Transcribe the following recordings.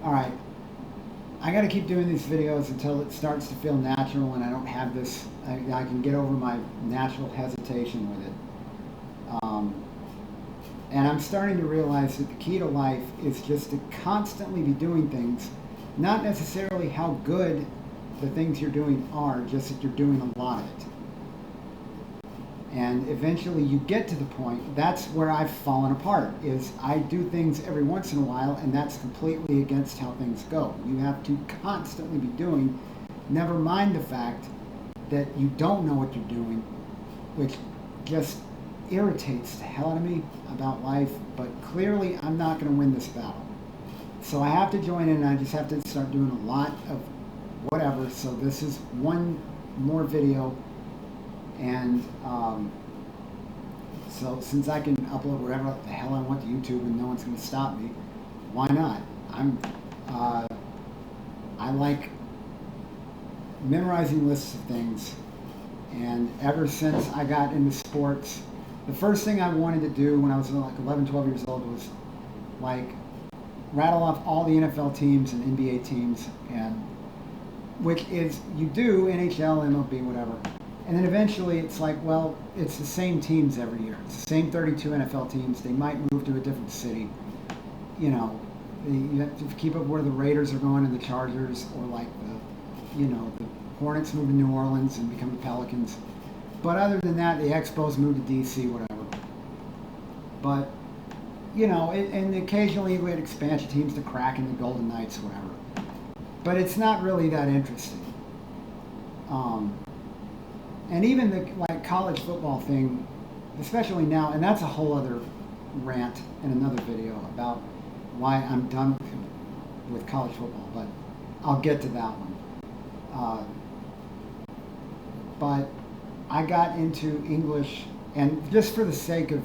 All right, I got to keep doing these videos until it starts to feel natural and I don't have this, I can get over my natural hesitation with it. Um, and I'm starting to realize that the key to life is just to constantly be doing things, not necessarily how good the things you're doing are, just that you're doing a lot of it. And eventually you get to the point, that's where I've fallen apart, is I do things every once in a while and that's completely against how things go. You have to constantly be doing, never mind the fact that you don't know what you're doing, which just irritates the hell out of me about life, but clearly I'm not going to win this battle. So I have to join in and I just have to start doing a lot of whatever. So this is one more video. And so since I can upload whatever the hell I want to YouTube and no one's going to stop me, why not? I like memorizing lists of things. And ever since I got into sports, the first thing I wanted to do when I was like 11, 12 years old was like rattle off all the NFL teams and NBA teams, and which is you do NHL, MLB, whatever. And then eventually it's like, well, it's the same teams every year. It's the same 32 NFL teams. They might move to a different city. You know, you have to keep up where the Raiders are going and the Chargers, or like the Hornets move to New Orleans and become the Pelicans. But other than that, the Expos move to DC, whatever. But, and occasionally we had expansion teams, the Kraken, the Golden Knights, whatever. But it's not really that interesting. And even the college football thing, especially now, and that's a whole other rant in another video about why I'm done with college football, but I'll get to that one. But I got into English, and just for the sake of,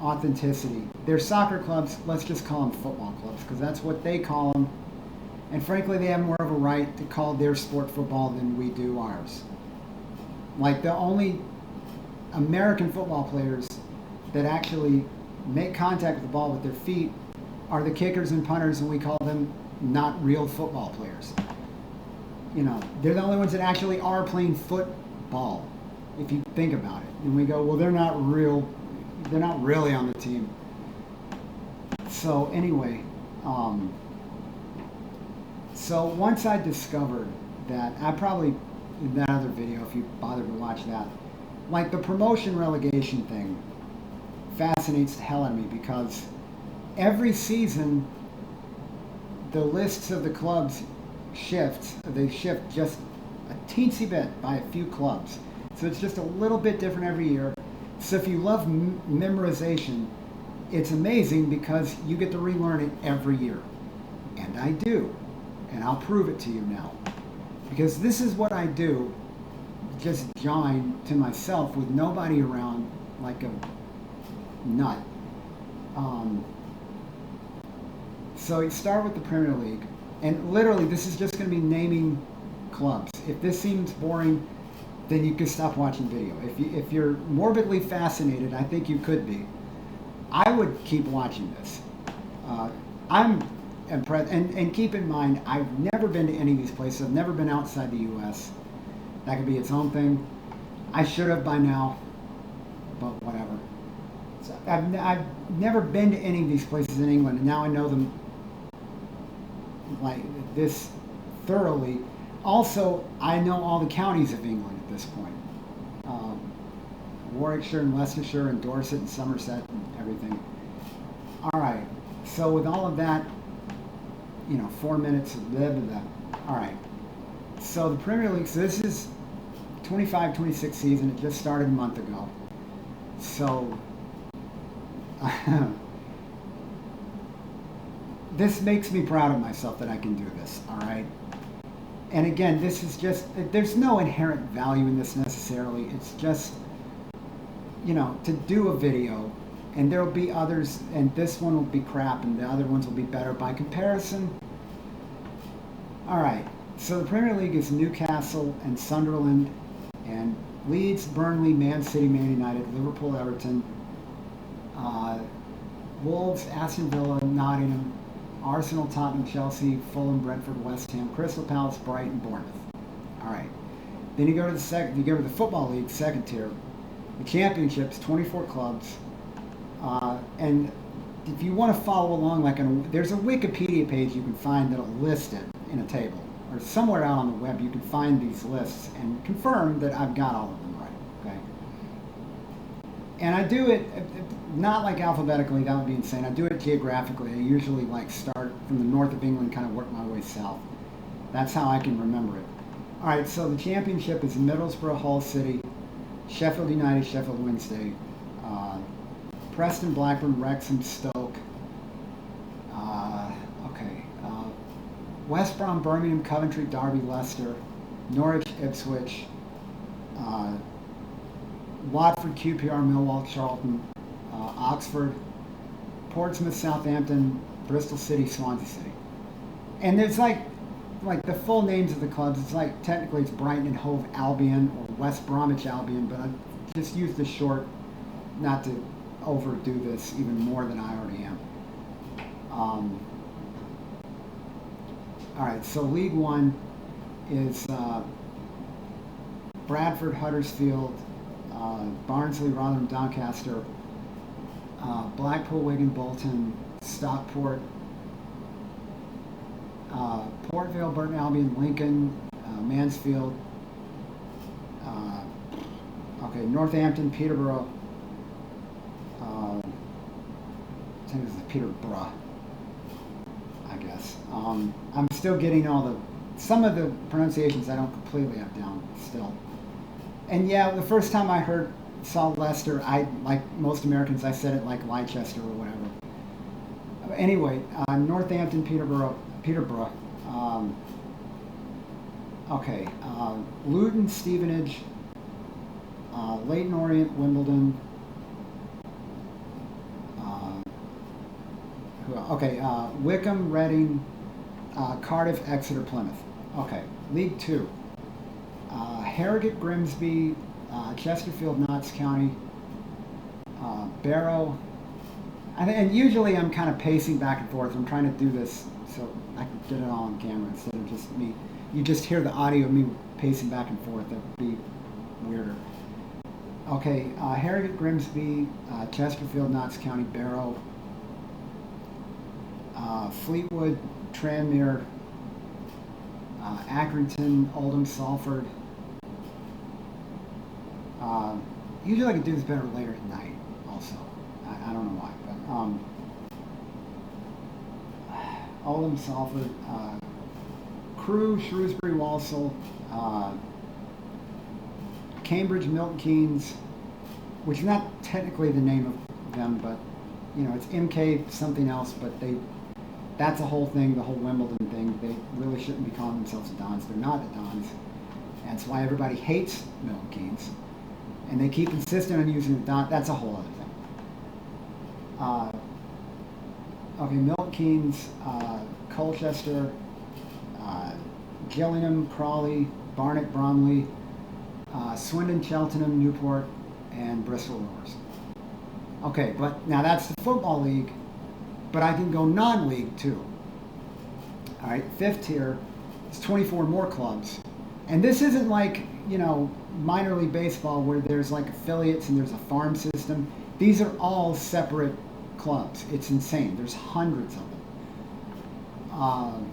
authenticity, they're soccer clubs, let's just call them football clubs, because that's what they call them. And frankly, they have more of a right to call their sport football than we do ours. Like, the only American football players that actually make contact with the ball with their feet are the kickers and punters, and we call them not real football players. They're the only ones that actually are playing football, if you think about it. And we go, well, they're not really on the team. So anyway, so once I discovered that, I probably, in that other video, if you bothered to watch that, like the promotion relegation thing fascinates the hell out of me, because every season the lists of the clubs they shift just a teensy bit by a few clubs. So it's just a little bit different every year. So if you love memorization, it's amazing because you get to relearn it every year. And I do. And I'll prove it to you now. Because this is what I do, just jawing to myself with nobody around like a nut. So you start with the Premier League. And literally, this is just going to be naming clubs. If this seems boring, then you can stop watching video. If you're morbidly fascinated, I think you could be. I would keep watching this. I'm impressed. And keep in mind, I've never been to any of these places. I've never been outside the U.S. That could be its own thing. I should have by now, but whatever. So I've never been to any of these places in England, and now I know them like this thoroughly. Also, I know all the counties of England at this point. Warwickshire and Leicestershire and Dorset and Somerset and everything. All right, so with all of that, 4 minutes of blah, blah, blah. All right, so the Premier League, so this is 25-26 season. It just started a month ago. So this makes me proud of myself that I can do this, all right? And again, this is just, there's no inherent value in this necessarily. It's just, to do a video, and there'll be others, and this one will be crap, and the other ones will be better by comparison. All right, so the Premier League is Newcastle and Sunderland, and Leeds, Burnley, Man City, Man United, Liverpool, Everton, Wolves, Aston Villa, Nottingham, Arsenal, Tottenham, Chelsea, Fulham, Brentford, West Ham, Crystal Palace, Brighton, Bournemouth. All right. Then you go to the second. You go to the Football League, second tier. The Championship's 24 clubs, and if you want to follow along, there's a Wikipedia page you can find that'll list it in a table, or somewhere out on the web you can find these lists and confirm that I've got all of them right. Okay. And I do it not like alphabetically, that would be insane. I do it geographically. I usually start from the north of England, kind of work my way south. That's how I can remember it. All right, so the Championship is Middlesbrough, Hull City, Sheffield United, Sheffield Wednesday, Preston, Blackburn, Wrexham, Stoke, West Brom, Birmingham, Coventry, Derby, Leicester, Norwich, Ipswich, Watford, QPR, Millwall, Charlton, Oxford, Portsmouth, Southampton, Bristol City, Swansea City. And there's like the full names of the clubs. It's technically it's Brighton and Hove Albion or West Bromwich Albion, but I just use the short not to overdo this even more than I already am. All right, so League One is Bradford, Huddersfield, Barnsley, Rotherham, Doncaster, Blackpool, Wigan, Bolton, Stockport, Port Vale, Burton Albion, Lincoln, Mansfield, Northampton, Peterborough, I think this is Peterborough, I guess. I'm still getting some of the pronunciations I don't completely have down still. And yeah, the first time I saw Leicester, like most Americans, I said it like Leicester or whatever. Anyway, Northampton, Peterborough. Luton, Stevenage, Leyton Orient, Wimbledon. Wickham, Reading, Cardiff, Exeter, Plymouth. Okay, League Two. Harrogate, Grimsby, Chesterfield, Notts County, Barrow. And usually I'm kind of pacing back and forth. I'm trying to do this so I can get it all on camera instead of just me. You just hear the audio of me pacing back and forth. That would be weirder. Okay, Harrogate, Grimsby, Chesterfield, Notts County, Barrow, Fleetwood, Tranmere, Accrington, Oldham, Salford. Usually I can do this better later at night also. I don't know why, but Oldham, Salford, Crewe, Shrewsbury, Walsall, Cambridge, Milton Keynes, which is not technically the name of them, but it's MK something else, but that's a whole thing, the whole Wimbledon thing. They really shouldn't be calling themselves the Dons. They're not the Dons. That's why everybody hates Milton Keynes. And they keep insisting on using the Don. That's a whole other thing. Milton Keynes, Colchester, Gillingham, Crawley, Barnet, Bromley, Swindon, Cheltenham, Newport, and Bristol Rovers. Okay, but now that's the Football League, but I can go non-league too. All right, fifth tier is 24 more clubs. And this isn't like, minor league baseball where there's affiliates and there's a farm system. These are all separate clubs. It's insane. There's hundreds of them.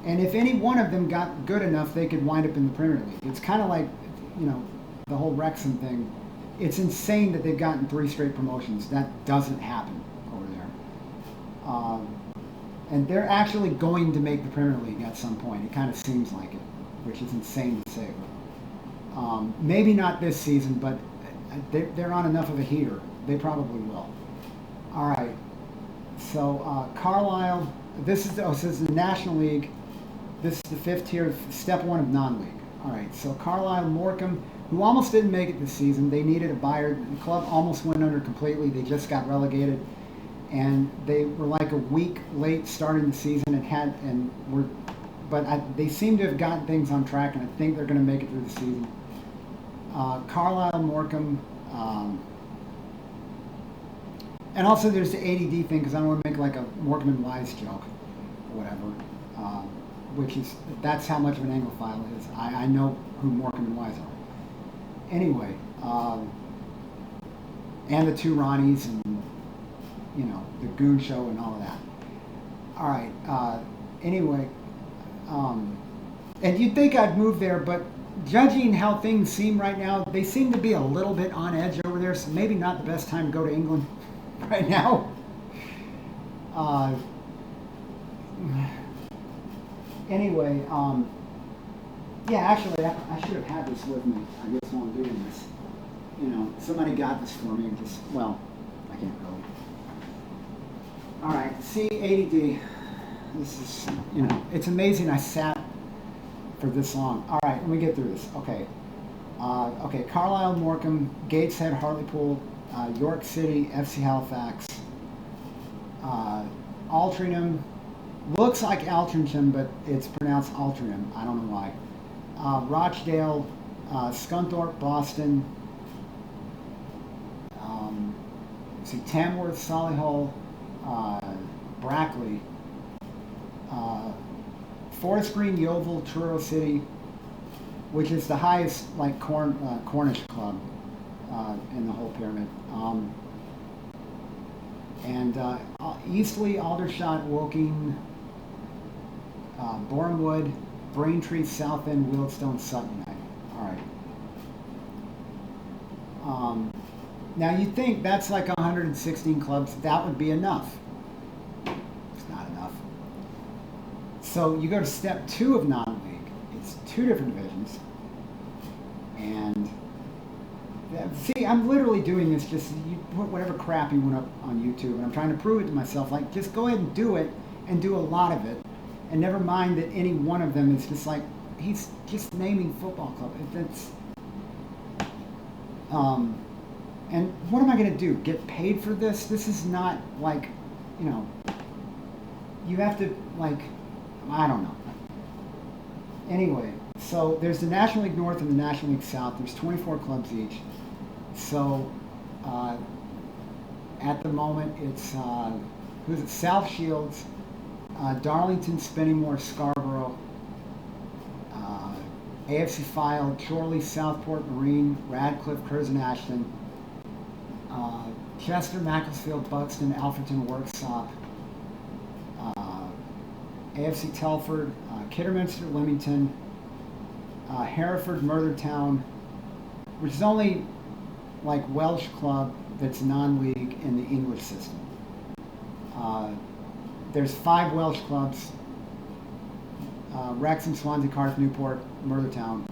And if any one of them got good enough, they could wind up in the Premier League. It's kind of like, the whole Wrexham thing. It's insane that they've gotten 3 straight promotions. That doesn't happen over there. And they're actually going to make the Premier League at some point. It kind of seems like it, which is insane to say. Maybe not this season, but they're on enough of a heater. They probably will. All right. So Carlisle, this is the National League. This is the 5th tier, step 1 of non-league. All right. So Carlisle, Morecambe, who almost didn't make it this season. They needed a buyer. The club almost went under completely. They just got relegated. And they were like a week late starting the season but they seem to have gotten things on track, and I think they're going to make it through the season. Carlisle, Morecambe, and also there's the ADD thing, because I don't want to make like a Morecambe and Wise joke or whatever, that's how much of an Anglophile it is. I know who Morecambe and Wise are. Anyway, and the two Ronnies and, the Goon Show and all of that. All right. Anyway, and you'd think I'd move there, but judging how things seem right now, they seem to be a little bit on edge over there, so maybe not the best time to go to England right now. Anyway, yeah, actually, I should have had this with me. I guess while I'm doing this. Somebody got this for me and I can't really. All right, C80D. This is, it's amazing I sat for this long. All right, let me get through this. Okay. Okay, Carlisle, Morecambe, Gateshead, Hartlepool, York City, FC Halifax, Altrincham. Looks like Altrincham, but it's pronounced Altrincham. I don't know why. Rochdale, Scunthorpe, Boston. Tamworth, Solihull, Brackley, Forest Green, Yeovil, Truro City, which is the highest Cornish club in the whole pyramid, and Eastleigh, Aldershot, Woking, Bournemouth, Braintree, Southend, Wealdstone, Sutton United. All right. Now you'd think that's like 116 clubs. That would be enough. It's not enough. So you go to step 2 of non-league. It's 2 different divisions. And see, I'm literally doing this just, you put whatever crap you want up on YouTube, and I'm trying to prove it to myself. Like, just go ahead and do it, and do a lot of it. And never mind that any one of them is just like, he's just naming football club. And what am I going to do? Get paid for this? This is not like, you have to, I don't know. Anyway, so there's the National League North and the National League South. There's 24 clubs each. So at the moment, it's, South Shields, Darlington, Spennymoor, Scarborough, AFC Fylde, Chorley, Southport, Marine, Radcliffe, Curzon, Ashton, Chester, Macclesfield, Buxton, Alfreton, Worksop, AFC Telford, Kidderminster, Leamington, Hereford, Merthyr, which is only Welsh club that's non-league in the English system. There's 5 Welsh clubs, Wrexham, Swansea, Cardiff, Newport, Merthyr,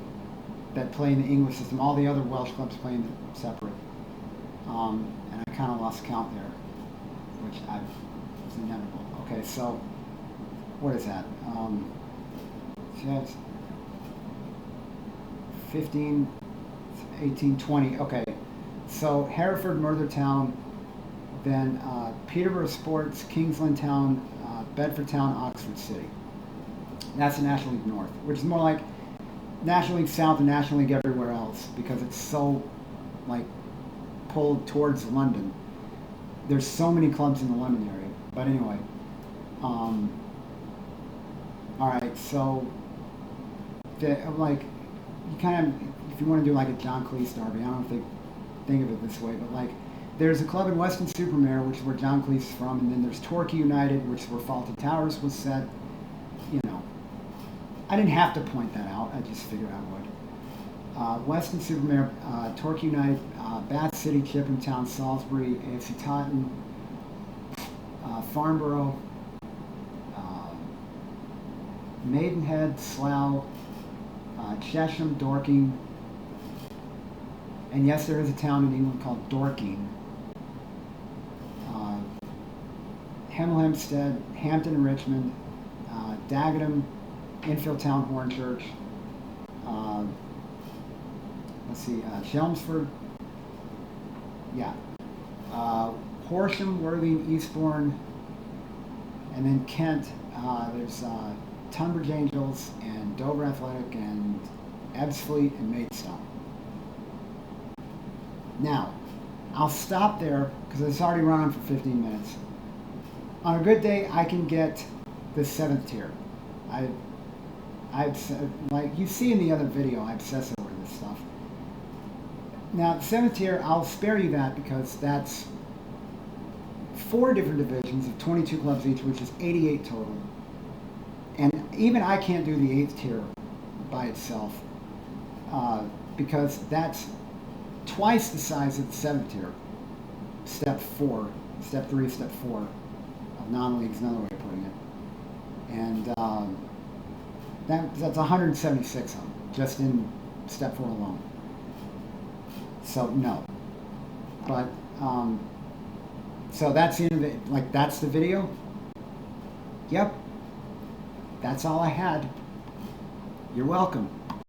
that play in the English system. All the other Welsh clubs play in the separate. And I kind of lost count there, which it's inevitable. Okay, so what is that? That's 15, 18, 20. Okay, so Hereford, Merthyr, then Peterborough Sports, Kingsland Town, Bedford Town, Oxford City. That's the National League North, which is more like National League South and National League everywhere else, because it's so pulled towards London. There's so many clubs in the London area. But anyway, all right. So, you kind of, if you want to do a John Cleese derby, I don't know if they think of it this way, but there's a club in Weston-super-Mare, which is where John Cleese is from, and then there's Torquay United, which is where Fawlty Towers was set. I didn't have to point that out. I just figured I would. Weston-super-Mare, Torquay United, Bath City, Chipping Town, Salisbury, AFC Taunton, Farnborough, Maidenhead, Slough, Chesham, Dorking, and yes, there is a town in England called Dorking. Hemel Hempstead, Hampton and Richmond, Dagenham, Enfield Town, Hornchurch. Let's see, Chelmsford. Yeah. Horsham, Worthing, Eastbourne, and then Kent. There's Tunbridge Angels and Dover Athletic and Ebbsfleet and Maidstone. Now, I'll stop there because it's already run on for 15 minutes. On a good day, I can get the 7th tier. I like you see in the other video, I obsess over this stuff. Now, the 7th tier, I'll spare you that because that's 4 different divisions of 22 clubs each, which is 88 total. And even I can't do the 8th tier by itself because that's twice the size of the 7th tier. Step 4, Step 3, Step 4 of non-leagues, another way of putting it. And that's 176 of them, just in Step 4 alone. So, no. But, so that's the end of it. Like, that's the video? Yep. That's all I had. You're welcome.